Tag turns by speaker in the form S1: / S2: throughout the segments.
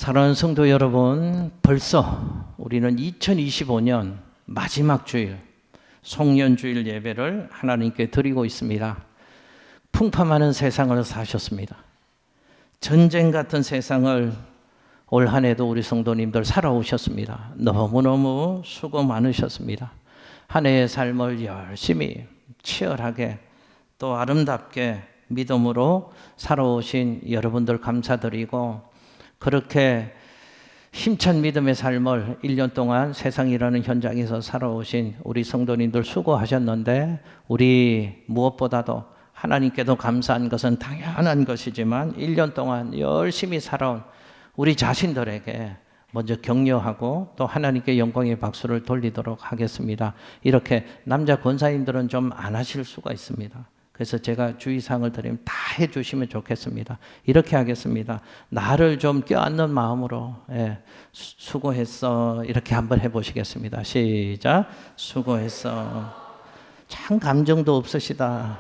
S1: 사랑하는 성도 여러분, 벌써 우리는 2025년 마지막 주일 송년주일 예배를 하나님께 드리고 있습니다. 풍파많은 세상을 사셨습니다. 전쟁 같은 세상을 올 한 해도 우리 성도님들 살아오셨습니다. 너무너무 수고 많으셨습니다. 한 해의 삶을 열심히 치열하게 또 아름답게 믿음으로 살아오신 여러분들 감사드리고, 그렇게 힘찬 믿음의 삶을 1년 동안 세상이라는 현장에서 살아오신 우리 성도님들 수고하셨는데, 우리 무엇보다도 하나님께도 감사한 것은 당연한 것이지만 1년 동안 열심히 살아온 우리 자신들에게 먼저 격려하고 또 하나님께 영광의 박수를 돌리도록 하겠습니다. 이렇게 남자 권사님들은 좀 안 하실 수가 있습니다. 그래서 제가 주의사항을 드리면 다 해주시면 좋겠습니다. 이렇게 하겠습니다. 나를 좀 껴안는 마음으로 수고했어 이렇게 한번 해보시겠습니다. 시작. 수고했어. 참 감정도 없으시다.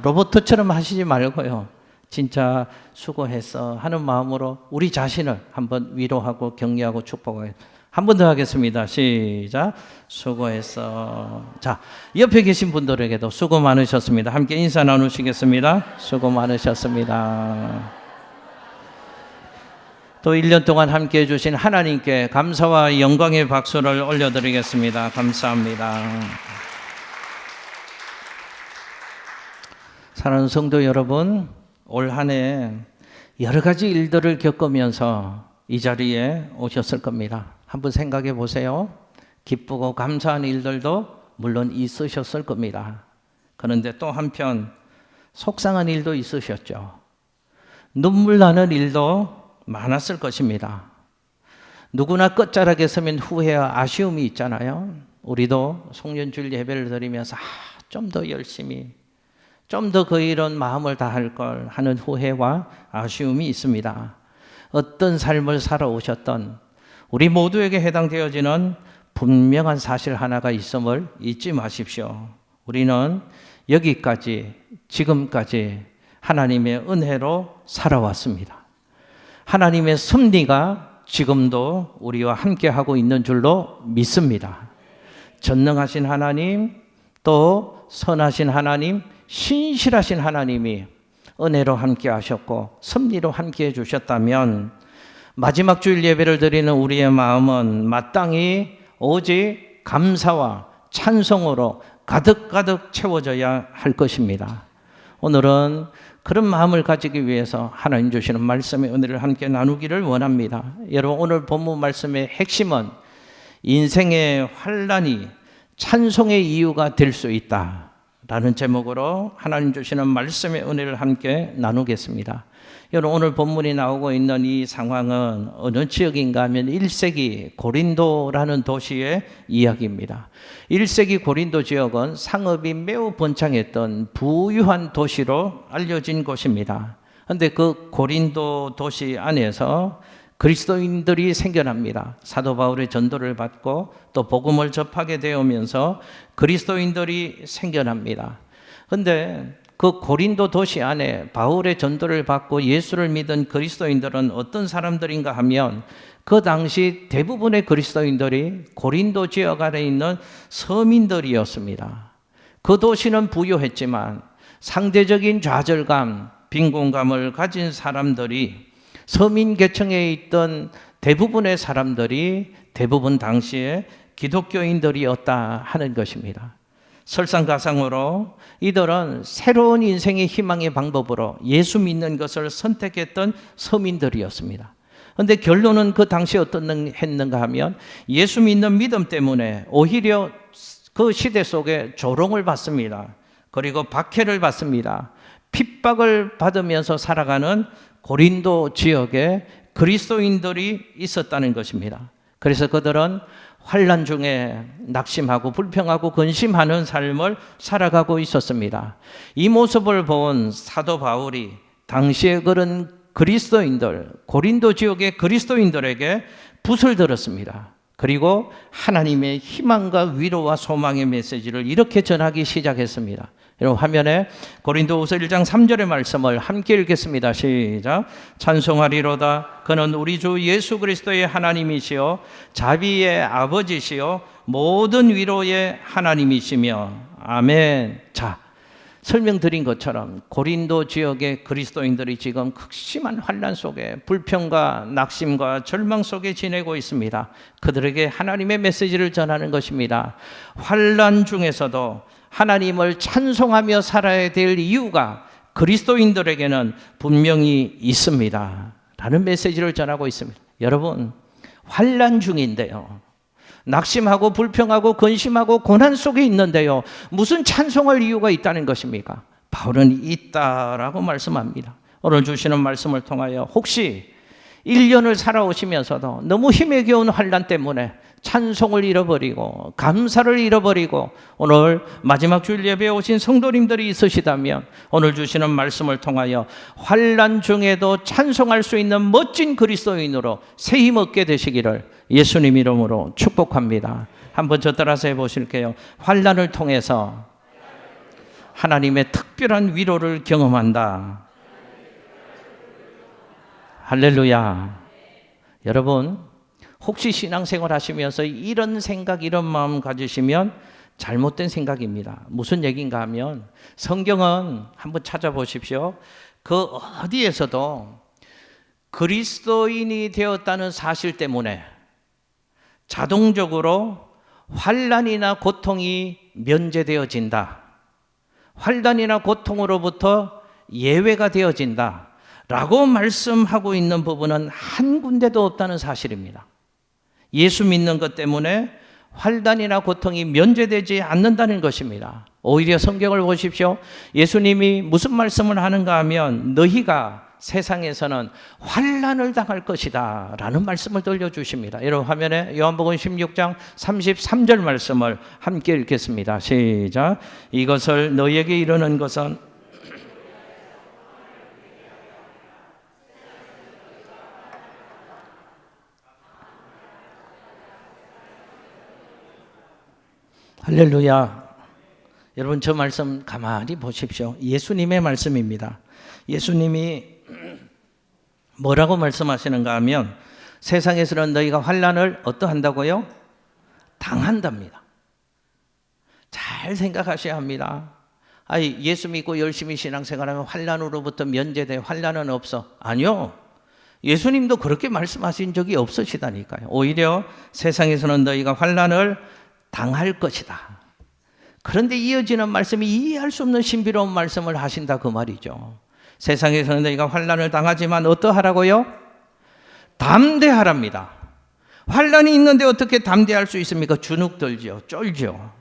S1: 로봇처럼 하시지 말고요. 진짜 수고했어 하는 마음으로 우리 자신을 한번 위로하고 격려하고 축복하겠습니다. 한 번 더 하겠습니다. 시작. 수고했어. 자, 옆에 계신 분들에게도 수고 많으셨습니다. 함께 인사 나누시겠습니다. 수고 많으셨습니다. 또 1년 동안 함께 해주신 하나님께 감사와 영광의 박수를 올려드리겠습니다. 감사합니다. 사랑하는 성도 여러분, 올 한 해 여러 가지 일들을 겪으면서 이 자리에 오셨을 겁니다. 한번 생각해 보세요. 기쁘고 감사한 일들도 물론 있으셨을 겁니다. 그런데 또 한편 속상한 일도 있으셨죠. 눈물 나는 일도 많았을 것입니다. 누구나 끝자락에 서면 후회와 아쉬움이 있잖아요. 우리도 송년주일 예배를 드리면서 좀 더 열심히 좀 더 그 이런 마음을 다할 걸 하는 후회와 아쉬움이 있습니다. 어떤 삶을 살아오셨던 우리 모두에게 해당되어지는 분명한 사실 하나가 있음을 잊지 마십시오. 우리는 여기까지 지금까지 하나님의 은혜로 살아왔습니다. 하나님의 섭리가 지금도 우리와 함께하고 있는 줄로 믿습니다. 전능하신 하나님, 또 선하신 하나님, 신실하신 하나님이 은혜로 함께 하셨고 섭리로 함께 해주셨다면 마지막 주일 예배를 드리는 우리의 마음은 마땅히 오직 감사와 찬송으로 가득가득 채워져야 할 것입니다. 오늘은 그런 마음을 가지기 위해서 하나님 주시는 말씀의 은혜를 함께 나누기를 원합니다. 여러분, 오늘 본문 말씀의 핵심은 인생의 환난이 찬송의 이유가 될 수 있다 라는 제목으로 하나님 주시는 말씀의 은혜를 함께 나누겠습니다. 여러분, 오늘 본문이 나오고 있는 이 상황은 어느 지역인가 하면 1세기 고린도라는 도시의 이야기입니다. 1세기 고린도 지역은 상업이 매우 번창했던 부유한 도시로 알려진 곳입니다. 그런데 그 고린도 도시 안에서 그리스도인들이 생겨납니다. 사도 바울의 전도를 받고 또 복음을 접하게 되면서 그리스도인들이 생겨납니다. 그런데 그 고린도 도시 안에 바울의 전도를 받고 예수를 믿은 그리스도인들은 어떤 사람들인가 하면 그 당시 대부분의 그리스도인들이 고린도 지역 안에 있는 서민들이었습니다. 그 도시는 부유했지만 상대적인 좌절감, 빈곤감을 가진 사람들이 서민 계층에 있던 대부분의 사람들이 대부분 당시에 기독교인들이었다 하는 것입니다. 설상가상으로 이들은 새로운 인생의 희망의 방법으로 예수 믿는 것을 선택했던 서민들이었습니다. 그런데 결론은 그 당시 어떤 했는가 하면 예수 믿는 믿음 때문에 오히려 그 시대 속에 조롱을 받습니다. 그리고 박해를 받습니다. 핍박을 받으면서 살아가는 고린도 지역에 그리스도인들이 있었다는 것입니다. 그래서 그들은 환난 중에 낙심하고 불평하고 근심하는 삶을 살아가고 있었습니다. 이 모습을 본 사도 바울이 당시에 그런 그리스도인들, 고린도 지역의 그리스도인들에게 붓을 들었습니다. 그리고 하나님의 희망과 위로와 소망의 메시지를 이렇게 전하기 시작했습니다. 여러분 화면에 고린도후서 1장 3절의 말씀을 함께 읽겠습니다. 시작. 찬송하리로다. 그는 우리 주 예수 그리스도의 하나님이시요 자비의 아버지시요 모든 위로의 하나님이시며 아멘. 자, 설명드린 것처럼 고린도 지역의 그리스도인들이 지금 극심한 환난 속에 불평과 낙심과 절망 속에 지내고 있습니다. 그들에게 하나님의 메시지를 전하는 것입니다. 환난 중에서도 하나님을 찬송하며 살아야 될 이유가 그리스도인들에게는 분명히 있습니다. 라는 메시지를 전하고 있습니다. 여러분, 환난 중인데요. 낙심하고 불평하고 근심하고 고난 속에 있는데요. 무슨 찬송할 이유가 있다는 것입니까? 바울은 있다라고 말씀합니다. 오늘 주시는 말씀을 통하여 혹시 1년을 살아오시면서도 너무 힘에 겨운 환난 때문에 찬송을 잃어버리고 감사를 잃어버리고 오늘 마지막 주일 예배에 오신 성도님들이 있으시다면 오늘 주시는 말씀을 통하여 환난 중에도 찬송할 수 있는 멋진 그리스도인으로 새 힘 얻게 되시기를 예수님 이름으로 축복합니다. 한번 저 따라서 해보실게요. 환난을 통해서 하나님의 특별한 위로를 경험한다. 할렐루야. 여러분, 혹시 신앙생활 하시면서 이런 생각, 이런 마음 가지시면 잘못된 생각입니다. 무슨 얘기인가 하면 성경은 한번 찾아보십시오. 그 어디에서도 그리스도인이 되었다는 사실 때문에 자동적으로 환난이나 고통이 면제되어진다. 환난이나 고통으로부터 예외가 되어진다. 라고 말씀하고 있는 부분은 한 군데도 없다는 사실입니다. 예수 믿는 것 때문에 환난이나 고통이 면제되지 않는다는 것입니다. 오히려 성경을 보십시오. 예수님이 무슨 말씀을 하는가 하면 너희가 세상에서는 환난을 당할 것이다 라는 말씀을 들려주십니다. 여러분 화면에 요한복음 16장 33절 말씀을 함께 읽겠습니다. 시작. 이것을 너희에게 이르는 것은 할렐루야. 여러분 저 말씀 가만히 보십시오. 예수님의 말씀입니다. 예수님이 뭐라고 말씀하시는가 하면 세상에서는 너희가 환난을 어떠한다고요? 당한답니다. 잘 생각하셔야 합니다. 아니, 예수 믿고 열심히 신앙생활하면 환난으로부터 면제돼. 환난은 없어. 아니요. 예수님도 그렇게 말씀하신 적이 없으시다니까요. 오히려 세상에서는 너희가 환난을 당할 것이다. 그런데 이어지는 말씀이 이해할 수 없는 신비로운 말씀을 하신다 그 말이죠. 세상에서는 너희가 환난을 당하지만 어떠하라고요? 담대하랍니다. 환난이 있는데 어떻게 담대할 수 있습니까? 주눅 들죠. 쫄죠.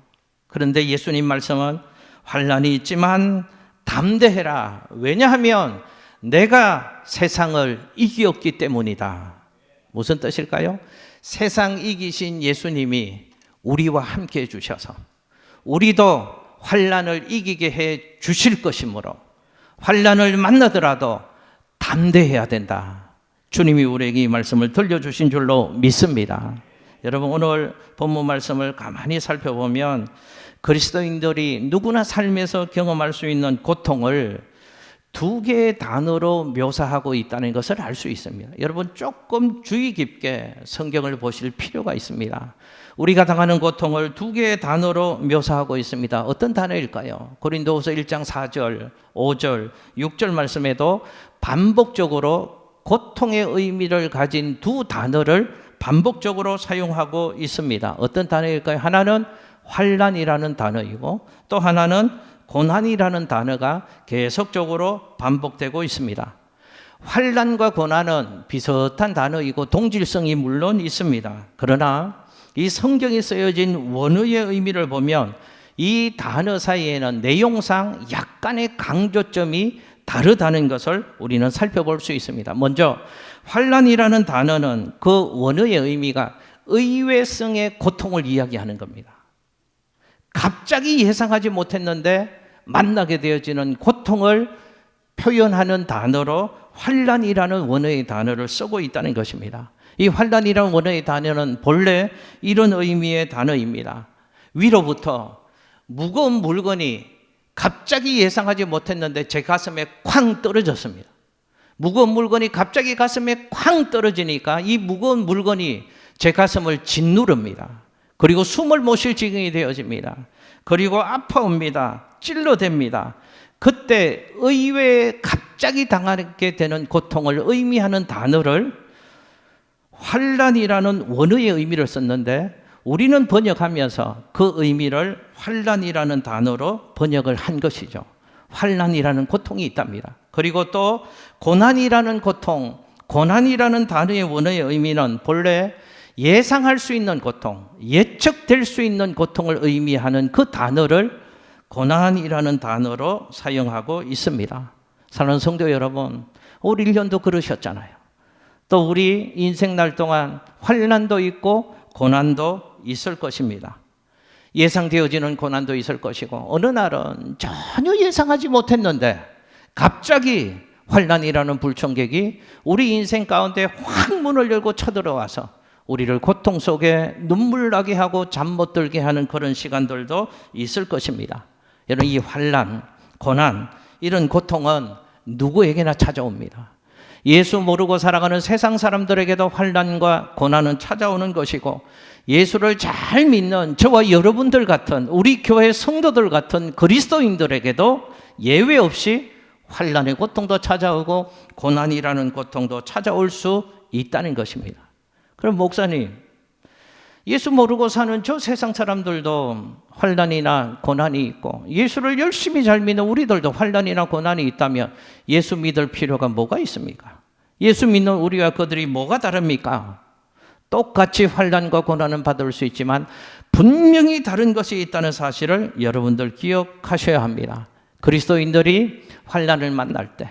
S1: 그런데 예수님 말씀은 환난이 있지만 담대해라. 왜냐하면 내가 세상을 이기었기 때문이다. 무슨 뜻일까요? 세상 이기신 예수님이 우리와 함께 해주셔서 우리도 환난을 이기게 해 주실 것이므로 환난을 만나더라도 담대해야 된다. 주님이 우리에게 이 말씀을 들려주신 줄로 믿습니다. 여러분 오늘 본문 말씀을 가만히 살펴보면 그리스도인들이 누구나 삶에서 경험할 수 있는 고통을 두 개의 단어로 묘사하고 있다는 것을 알 수 있습니다. 여러분 조금 주의 깊게 성경을 보실 필요가 있습니다. 우리가 당하는 고통을 두 개의 단어로 묘사하고 있습니다. 어떤 단어일까요? 고린도후서 1장 4절, 5절, 6절 말씀에도 반복적으로 고통의 의미를 가진 두 단어를 반복적으로 사용하고 있습니다. 어떤 단어일까요? 하나는 환난이라는 단어이고 또 하나는 고난이라는 단어가 계속적으로 반복되고 있습니다. 환난과 고난은 비슷한 단어이고 동질성이 물론 있습니다. 그러나 이 성경에 쓰여진 원어의 의미를 보면 이 단어 사이에는 내용상 약간의 강조점이 다르다는 것을 우리는 살펴볼 수 있습니다. 먼저 환난이라는 단어는 그 원어의 의미가 의외성의 고통을 이야기하는 겁니다. 갑자기 예상하지 못했는데 만나게 되어지는 고통을 표현하는 단어로 환난이라는 원어의 단어를 쓰고 있다는 것입니다. 이 환난이라는 원어의 단어는 본래 이런 의미의 단어입니다. 위로부터 무거운 물건이 갑자기 예상하지 못했는데 제 가슴에 쾅 떨어졌습니다. 무거운 물건이 갑자기 가슴에 쾅 떨어지니까 이 무거운 물건이 제 가슴을 짓누릅니다. 그리고 숨을 못 쉴 지경이 되어집니다. 그리고 아파옵니다. 찔러댑니다. 그때 의외에 갑자기 당하게 되는 고통을 의미하는 단어를 환난이라는 원어의 의미를 썼는데 우리는 번역하면서 그 의미를 환난이라는 단어로 번역을 한 것이죠. 환난이라는 고통이 있답니다. 그리고 또 고난이라는 고통, 고난이라는 단어의 원어의 의미는 본래 예상할 수 있는 고통, 예측될 수 있는 고통을 의미하는 그 단어를 고난이라는 단어로 사용하고 있습니다. 사랑하는 성도 여러분, 올 1년도 그러셨잖아요. 또 우리 인생 날 동안 환난도 있고 고난도 있을 것입니다. 예상되어지는 고난도 있을 것이고 어느 날은 전혀 예상하지 못했는데 갑자기 환난이라는 불청객이 우리 인생 가운데 확 문을 열고 쳐들어와서 우리를 고통 속에 눈물 나게 하고 잠 못 들게 하는 그런 시간들도 있을 것입니다. 여러분, 이 환난, 고난, 이런 고통은 누구에게나 찾아옵니다. 예수 모르고 살아가는 세상 사람들에게도 환난과 고난은 찾아오는 것이고 예수를 잘 믿는 저와 여러분들 같은 우리 교회 성도들 같은 그리스도인들에게도 예외 없이 환난의 고통도 찾아오고 고난이라는 고통도 찾아올 수 있다는 것입니다. 그럼 목사님, 예수 모르고 사는 저 세상 사람들도 환난이나 고난이 있고 예수를 열심히 잘 믿는 우리들도 환난이나 고난이 있다면 예수 믿을 필요가 뭐가 있습니까? 예수 믿는 우리와 그들이 뭐가 다릅니까? 똑같이 환난과 고난은 받을 수 있지만 분명히 다른 것이 있다는 사실을 여러분들 기억하셔야 합니다. 그리스도인들이 환난을 만날 때,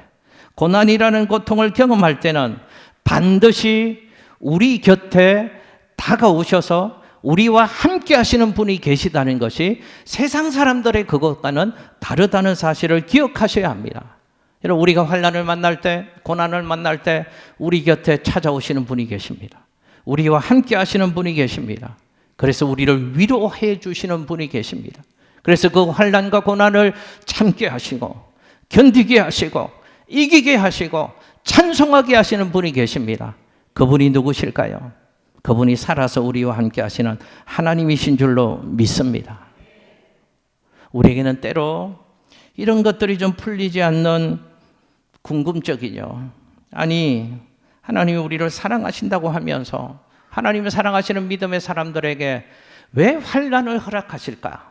S1: 고난이라는 고통을 경험할 때는 반드시 우리 곁에 다가오셔서 우리와 함께 하시는 분이 계시다는 것이 세상 사람들의 그것과는 다르다는 사실을 기억하셔야 합니다. 여러분, 우리가 환난을 만날 때, 고난을 만날 때 우리 곁에 찾아오시는 분이 계십니다. 우리와 함께 하시는 분이 계십니다. 그래서 우리를 위로해 주시는 분이 계십니다. 그래서 그 환난과 고난을 참게 하시고 견디게 하시고 이기게 하시고 찬송하게 하시는 분이 계십니다. 그분이 누구실까요? 그분이 살아서 우리와 함께 하시는 하나님이신 줄로 믿습니다. 우리에게는 때로 이런 것들이 좀 풀리지 않는 궁금증이죠. 아니, 하나님이 우리를 사랑하신다고 하면서 하나님을 사랑하시는 믿음의 사람들에게 왜 환난을 허락하실까?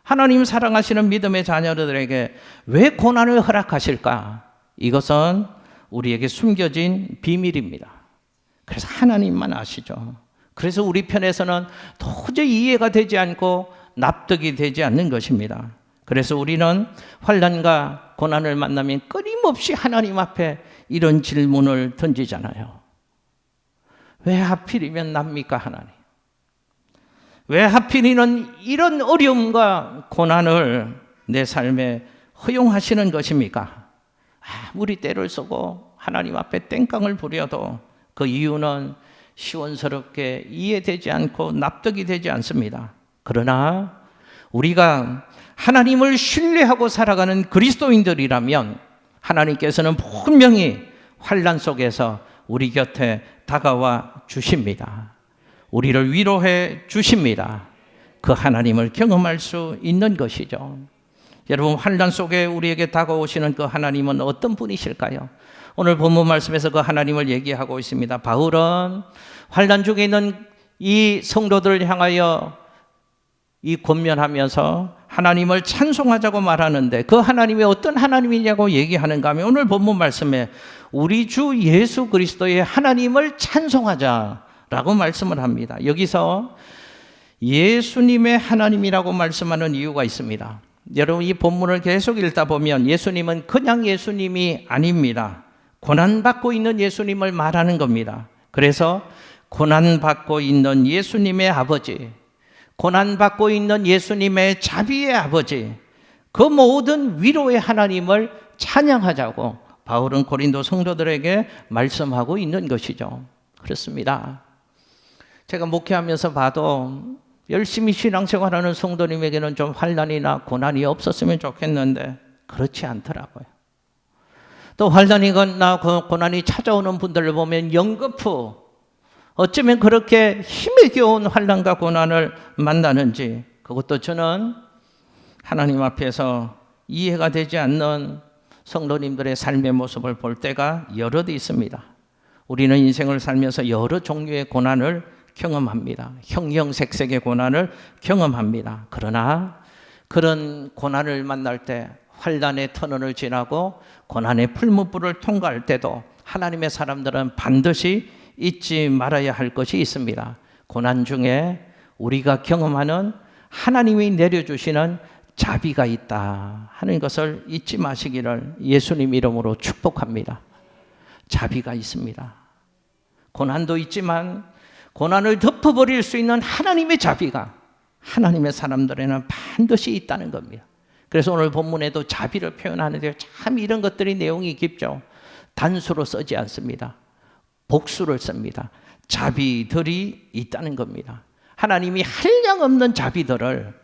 S1: 하나님 사랑하시는 믿음의 자녀들에게 왜 고난을 허락하실까? 이것은 우리에게 숨겨진 비밀입니다. 그래서 하나님만 아시죠. 그래서 우리 편에서는 도저히 이해가 되지 않고 납득이 되지 않는 것입니다. 그래서 우리는 환난과 고난을 만나면 끊임없이 하나님 앞에 이런 질문을 던지잖아요. 왜 하필이면 납니까, 하나님? 왜 하필이면 이런 어려움과 고난을 내 삶에 허용하시는 것입니까? 아무리 때를 쓰고 하나님 앞에 땡깡을 부려도 그 이유는 시원스럽게 이해되지 않고 납득이 되지 않습니다. 그러나 우리가 하나님을 신뢰하고 살아가는 그리스도인들이라면 하나님께서는 분명히 환난 속에서 우리 곁에 다가와 주십니다. 우리를 위로해 주십니다. 그 하나님을 경험할 수 있는 것이죠. 여러분, 환난 속에 우리에게 다가오시는 그 하나님은 어떤 분이실까요? 오늘 본문 말씀에서 그 하나님을 얘기하고 있습니다. 바울은 환난 중에 있는 이 성도들을 향하여 이 권면하면서 하나님을 찬송하자고 말하는데 그 하나님이 어떤 하나님이냐고 얘기하는가 하면 오늘 본문 말씀에 우리 주 예수 그리스도의 하나님을 찬송하자라고 말씀을 합니다. 여기서 예수님의 하나님이라고 말씀하는 이유가 있습니다. 여러분, 이 본문을 계속 읽다 보면 예수님은 그냥 예수님이 아닙니다. 고난받고 있는 예수님을 말하는 겁니다. 그래서 고난받고 있는 예수님의 아버지, 고난받고 있는 예수님의 자비의 아버지, 그 모든 위로의 하나님을 찬양하자고 바울은 고린도 성도들에게 말씀하고 있는 것이죠. 그렇습니다. 제가 목회하면서 봐도 열심히 신앙생활하는 성도님에게는 좀 환난이나 고난이 없었으면 좋겠는데 그렇지 않더라고요. 또 환난이나 고난이 찾아오는 분들을 보면 연거푸 어쩌면 그렇게 힘에 겨운 환난과 고난을 만나는지, 그것도 저는 하나님 앞에서 이해가 되지 않는 성도님들의 삶의 모습을 볼 때가 여럿 있습니다. 우리는 인생을 살면서 여러 종류의 고난을 경험합니다. 형형색색의 고난을 경험합니다. 그러나 그런 고난을 만날 때, 환난의 터널을 지나고 고난의 풀무불을 통과할 때도 하나님의 사람들은 반드시 잊지 말아야 할 것이 있습니다. 고난 중에 우리가 경험하는 하나님이 내려주시는 자비가 있다 하는 것을 잊지 마시기를 예수님 이름으로 축복합니다. 자비가 있습니다. 고난도 있지만 고난을 덮어버릴 수 있는 하나님의 자비가 하나님의 사람들에는 반드시 있다는 겁니다. 그래서 오늘 본문에도 자비를 표현하는데 참 이런 것들이 내용이 깊죠. 단수로 쓰지 않습니다. 복수를 씁니다. 자비들이 있다는 겁니다. 하나님이 한량없는 자비들을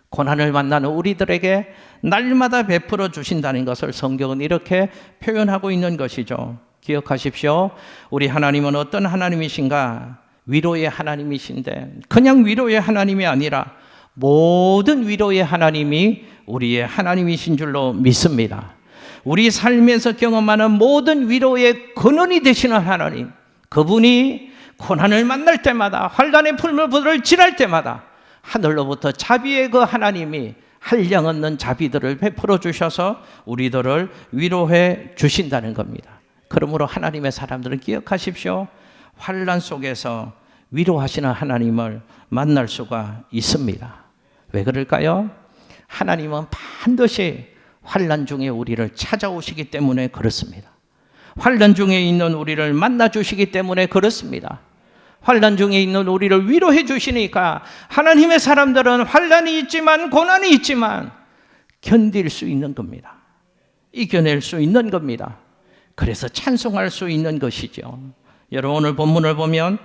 S1: 고난을 만나는 우리들에게 날마다 베풀어 주신다는 것을 성경은 이렇게 표현하고 있는 것이죠. 기억하십시오. 우리 하나님은 어떤 하나님이신가? 위로의 하나님이신데 그냥 위로의 하나님이 아니라 모든 위로의 하나님이 우리의 하나님이신 줄로 믿습니다. 우리 삶에서 경험하는 모든 위로의 근원이 되시는 하나님, 그분이 고난을 만날 때마다, 환난의 풀무불을 지날 때마다 하늘로부터 자비의 그 하나님이 한량없는 자비들을 베풀어 주셔서 우리들을 위로해 주신다는 겁니다. 그러므로 하나님의 사람들은 기억하십시오. 환난 속에서 위로하시는 하나님을 만날 수가 있습니다. 왜 그럴까요? 하나님은 반드시 환난 중에 우리를 찾아오시기 때문에 그렇습니다. 환난 중에 있는 우리를 만나주시기 때문에 그렇습니다. 환난 중에 있는 우리를 위로해 주시니까 하나님의 사람들은 환난이 있지만 고난이 있지만 견딜 수 있는 겁니다. 이겨낼 수 있는 겁니다. 그래서 찬송할 수 있는 것이죠. 여러분 오늘 본문을 보면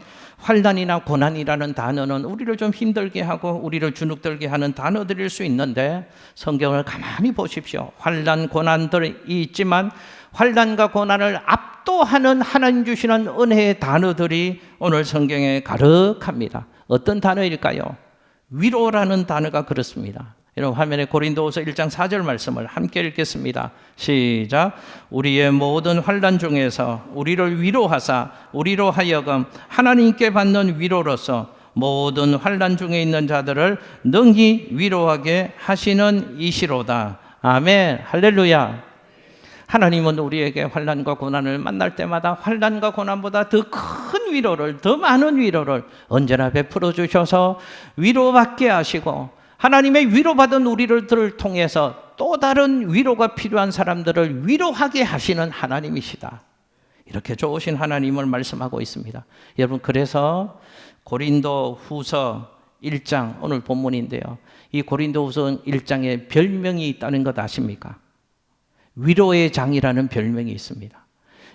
S1: 환난이나 고난이라는 단어는 우리를 좀 힘들게 하고 우리를 주눅들게 하는 단어들일 수 있는데 성경을 가만히 보십시오. 환난, 고난들이 있지만 환난과 고난을 압도하는 하나님 주시는 은혜의 단어들이 오늘 성경에 가득합니다. 어떤 단어일까요? 위로라는 단어가 그렇습니다. 여러분 화면에 고린도후서 1장 4절 말씀을 함께 읽겠습니다. 시작. 우리의 모든 환난 중에서 우리를 위로하사 우리로 하여금 하나님께 받는 위로로서 모든 환난 중에 있는 자들을 능히 위로하게 하시는 이시로다. 아멘. 할렐루야. 하나님은 우리에게 환난과 고난을 만날 때마다 환난과 고난보다 더 큰 위로를, 더 많은 위로를 언제나 베풀어 주셔서 위로받게 하시고 하나님의 위로받은 우리를 통해서 또 다른 위로가 필요한 사람들을 위로하게 하시는 하나님이시다. 이렇게 좋으신 하나님을 말씀하고 있습니다. 여러분 그래서 고린도 후서 1장 오늘 본문인데요. 이 고린도 후서 1장에 별명이 있다는 것 아십니까? 위로의 장이라는 별명이 있습니다.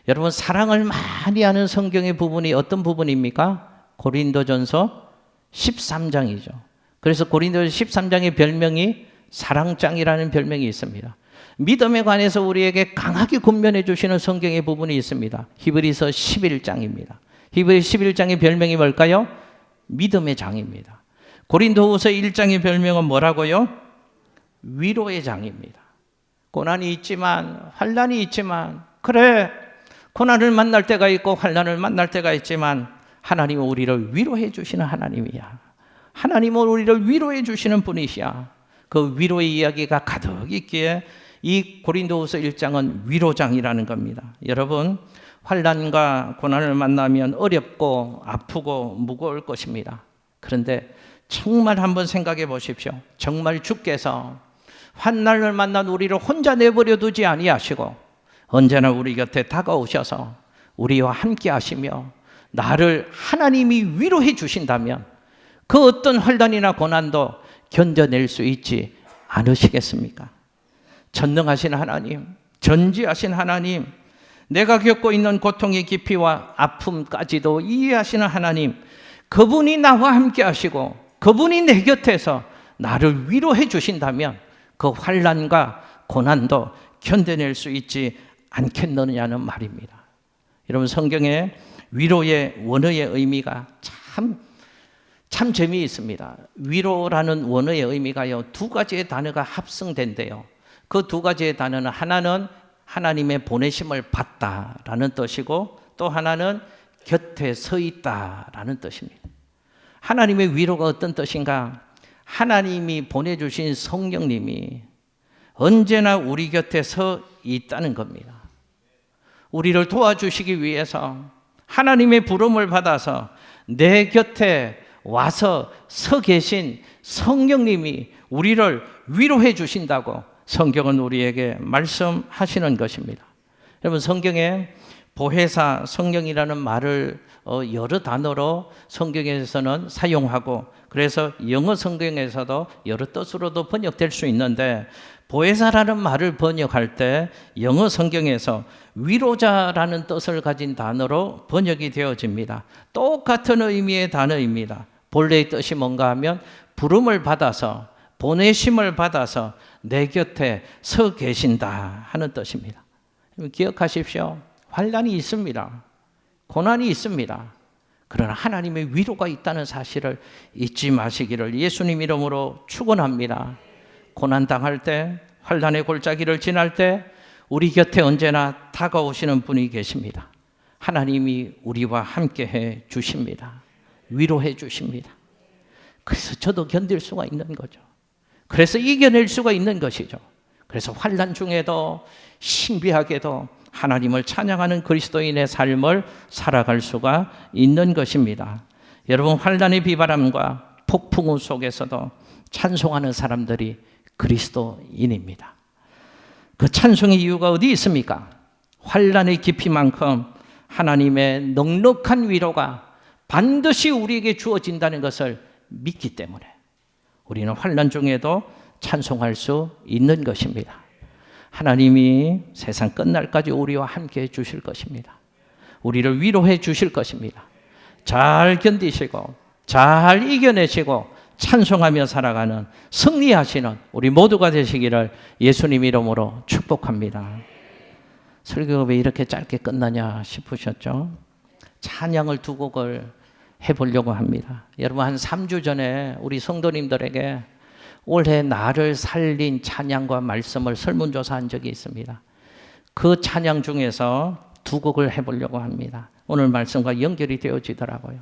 S1: 여러분 사랑을 많이 하는 성경의 부분이 어떤 부분입니까? 고린도전서 13장이죠. 그래서 고린도전서 13장의 별명이 사랑장이라는 별명이 있습니다. 믿음에 관해서 우리에게 강하게 권면해 주시는 성경의 부분이 있습니다. 히브리서 11장입니다. 히브리 11장의 별명이 뭘까요? 믿음의 장입니다. 고린도후서 1장의 별명은 뭐라고요? 위로의 장입니다. 고난이 있지만 환난이 있지만 그래 고난을 만날 때가 있고 환난을 만날 때가 있지만 하나님은 우리를 위로해 주시는 하나님이야. 하나님은 우리를 위로해 주시는 분이시야. 그 위로의 이야기가 가득 있기에 이 고린도후서 1장은 위로장이라는 겁니다. 여러분 환난과 고난을 만나면 어렵고 아프고 무거울 것입니다. 그런데 정말 한번 생각해 보십시오. 정말 주께서 환난을 만난 우리를 혼자 내버려 두지 아니하시고 언제나 우리 곁에 다가오셔서 우리와 함께 하시며 나를 하나님이 위로해 주신다면 그 어떤 환난이나 고난도 견뎌낼 수 있지 않으시겠습니까? 전능하신 하나님, 전지하신 하나님, 내가 겪고 있는 고통의 깊이와 아픔까지도 이해하시는 하나님, 그분이 나와 함께 하시고 그분이 내 곁에서 나를 위로해 주신다면 그 환난과 고난도 견뎌낼 수 있지 않겠느냐는 말입니다. 여러분, 성경에 위로의 원어의 의미가 참 재미있습니다. 위로라는 원어의 의미가요, 두 가지의 단어가 합성된대요. 그 두 가지의 단어는 하나는 하나님의 보내심을 받다라는 뜻이고, 또 하나는 곁에 서 있다라는 뜻입니다. 하나님의 위로가 어떤 뜻인가? 하나님이 보내주신 성령님이 언제나 우리 곁에 서 있다는 겁니다. 우리를 도와주시기 위해서 하나님의 부름을 받아서 내 곁에 와서 서 계신 성령님이 우리를 위로해 주신다고 성경은 우리에게 말씀하시는 것입니다. 여러분, 성경에 보혜사 성령이라는 말을 여러 단어로 성경에서는 사용하고, 그래서 영어 성경에서도 여러 뜻으로도 번역될 수 있는데, 보혜사라는 말을 번역할 때 영어 성경에서 위로자라는 뜻을 가진 단어로 번역이 되어집니다. 똑같은 의미의 단어입니다. 본래의 뜻이 뭔가 하면 부름을 받아서, 보내심을 받아서 내 곁에 서 계신다 하는 뜻입니다. 기억하십시오. 환난이 있습니다. 고난이 있습니다. 그러나 하나님의 위로가 있다는 사실을 잊지 마시기를 예수님 이름으로 축원합니다. 고난당할 때, 환난의 골짜기를 지날 때 우리 곁에 언제나 다가오시는 분이 계십니다. 하나님이 우리와 함께해 주십니다. 위로해 주십니다. 그래서 저도 견딜 수가 있는 거죠. 그래서 이겨낼 수가 있는 것이죠. 그래서 환난 중에도 신비하게도 하나님을 찬양하는 그리스도인의 삶을 살아갈 수가 있는 것입니다. 여러분, 환난의 비바람과 폭풍우 속에서도 찬송하는 사람들이 그리스도인입니다. 그 찬송의 이유가 어디 있습니까? 환난의 깊이만큼 하나님의 넉넉한 위로가 반드시 우리에게 주어진다는 것을 믿기 때문에 우리는 환난 중에도 찬송할 수 있는 것입니다. 하나님이 세상 끝날까지 우리와 함께 해 주실 것입니다. 우리를 위로해 주실 것입니다. 잘 견디시고 잘 이겨내시고 찬송하며 살아가는 승리하시는 우리 모두가 되시기를 예수님 이름으로 축복합니다. 설교가 왜 이렇게 짧게 끝나냐 싶으셨죠? 찬양을 두 곡을 해보려고 합니다. 여러분, 한 3주 전에 우리 성도님들에게 올해 나를 살린 찬양과 말씀을 설문조사한 적이 있습니다. 그 찬양 중에서 두 곡을 해보려고 합니다. 오늘 말씀과 연결이 되어지더라고요.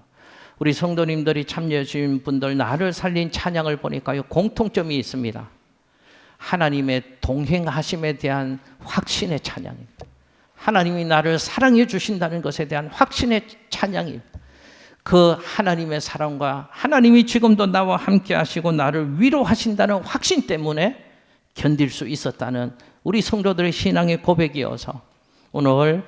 S1: 우리 성도님들이 참여해 주신 분들 나를 살린 찬양을 보니까요, 공통점이 있습니다. 하나님의 동행하심에 대한 확신의 찬양입니다. 하나님이 나를 사랑해 주신다는 것에 대한 확신의 찬양입니다. 그 하나님의 사랑과 하나님이 지금도 나와 함께 하시고 나를 위로하신다는 확신 때문에 견딜 수 있었다는 우리 성도들의 신앙의 고백이어서 오늘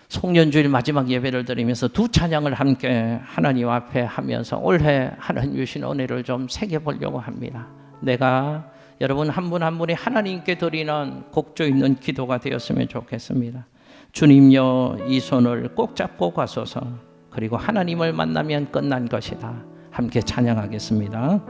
S1: 송년주일 마지막 예배를 드리면서 두 찬양을 함께 하나님 앞에 하면서 올해 하나님 주신 은혜를 좀 새겨보려고 합니다. 내가 여러분 한 분 한 분이 하나님께 드리는 곡조 있는 기도가 되었으면 좋겠습니다. 주님여, 이 손을 꼭 잡고 가소서. 그리고 하나님을 만나면 끝난 것이다. 함께 찬양하겠습니다.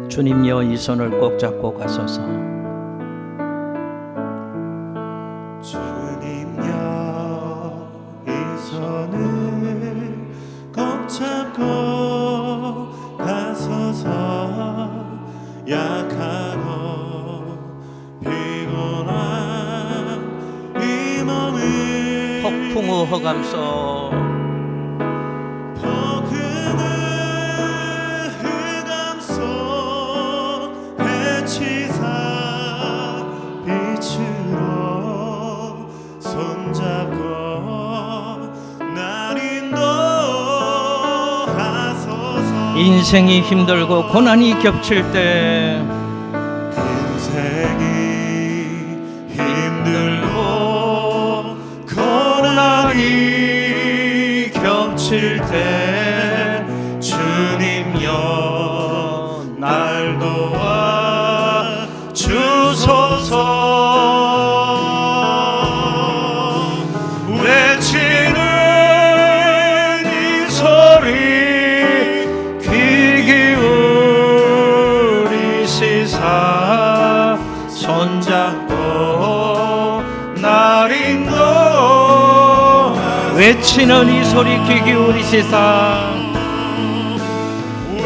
S1: 주님여, 이 손을 꼭 잡고 가소서. 폭풍우 허감소
S2: 해치사 빛으로 손잡고 날 인도하소서.
S1: 인생이 힘들고 고난이 겹칠 때
S2: 때 주님여 날 도와 주소서. 외치는 이 소리 귀 기울이시사 손잡고 날 인도.
S1: 외치는 이 소리 귀 기울이시사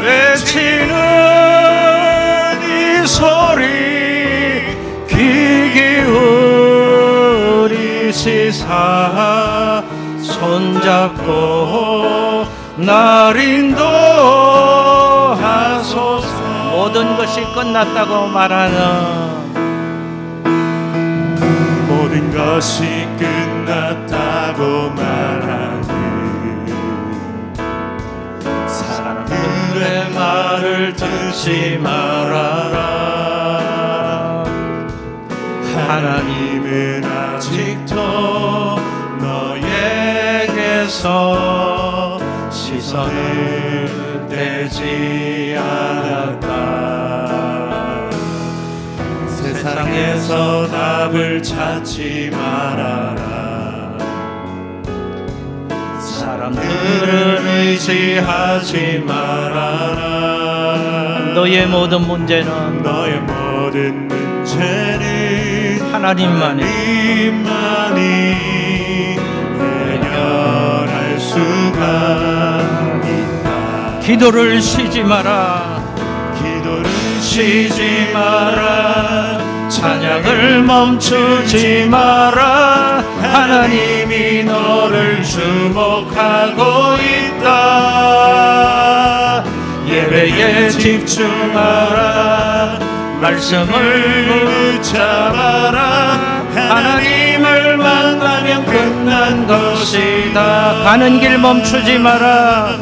S2: 외치는 이 소리 귀 기울이시사 손잡고 날 인도하소서.
S1: 모든 것이 끝났다고 말하는
S2: 모든 것이 끝났다고 말하는 사람들의 말을 듣지 말아라. 하나님은 아직도 너에게서 시선을 떼지 않았다. 세상에서 답을 찾지 말아라. 사람들을 의지하지 말아라.
S1: 너의 모든 문제는
S2: 너의 모든 문제는
S1: 하나님만이
S2: 해결할 수가 있다.
S1: 기도를 쉬지 마라.
S2: 기도를 쉬지 마라. 찬양을 멈추지 마라. 하나님이 너를 주목하고 있다. 예배에 집중하라. 말씀을 붙잡아라. 하나님을 만나면 끝난 것이다.
S1: 가는 길 멈추지 마라.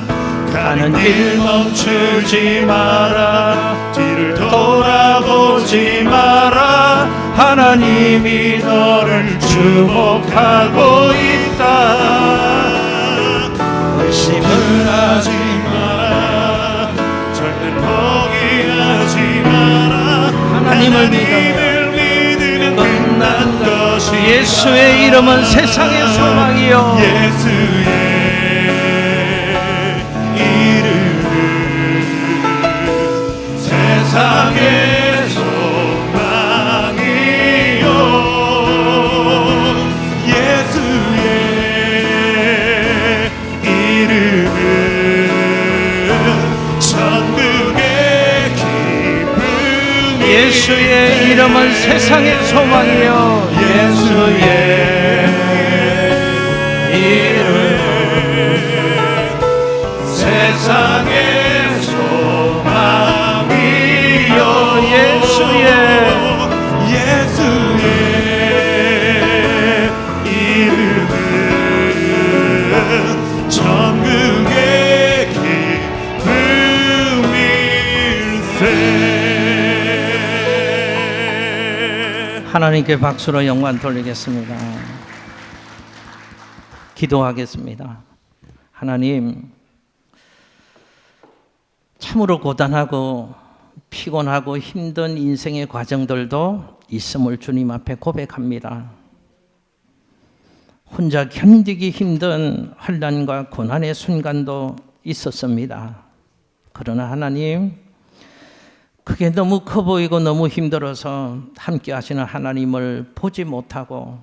S2: 가는 길 멈추지 마라. 뒤를 돌아보지 마라. 하나님이 너를 주목하고 있다. 의심을 하지 마라. 절대 포기하지 마라.
S1: 하나님을
S2: 믿으면 끝난 것이.
S1: 예수의 이름은 세상의 소망이요.
S2: 예수의 세상의 소망이요. 예수의 이름은 천국의 기쁨.
S1: 예수의 이름은 세상의 소망이요.
S2: 예수의 이름은 세상의 예수의 이름은 천국의 기쁨일세.
S1: 하나님께 박수로 영광 돌리겠습니다. 기도하겠습니다. 하나님, 참으로 고단하고 피곤하고 힘든 인생의 과정들도 있음을 주님 앞에 고백합니다. 혼자 견디기 힘든 환난과 고난의 순간도 있었습니다. 그러나 하나님, 그게 너무 커 보이고 너무 힘들어서 함께 하시는 하나님을 보지 못하고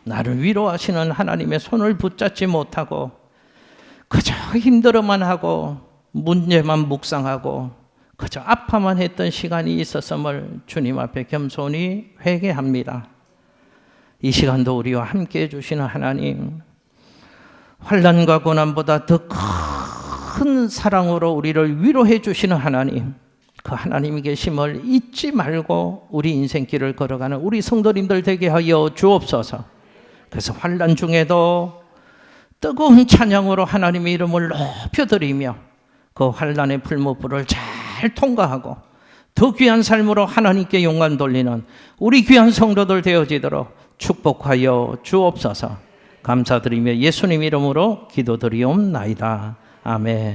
S1: 나를 위로하시는 하나님의 손을 붙잡지 못하고 그저 힘들어만 하고 문제만 묵상하고 그저 아파만 했던 시간이 있었음을 주님 앞에 겸손히 회개합니다. 이 시간도 우리와 함께 해주시는 하나님, 환난과 고난보다 더 큰 사랑으로 우리를 위로해 주시는 하나님, 그 하나님이 계심을 잊지 말고 우리 인생길을 걸어가는 우리 성도님들 되게 하여 주옵소서. 그래서 환난 중에도 뜨거운 찬양으로 하나님의 이름을 높여드리며 그 환난의 풀무불을 잘 통과하고 더 귀한 삶으로 하나님께 영광 돌리는 우리 귀한 성도들 되어지도록 축복하여 주옵소서. 감사드리며 예수님 이름으로 기도드리옵나이다. 아멘.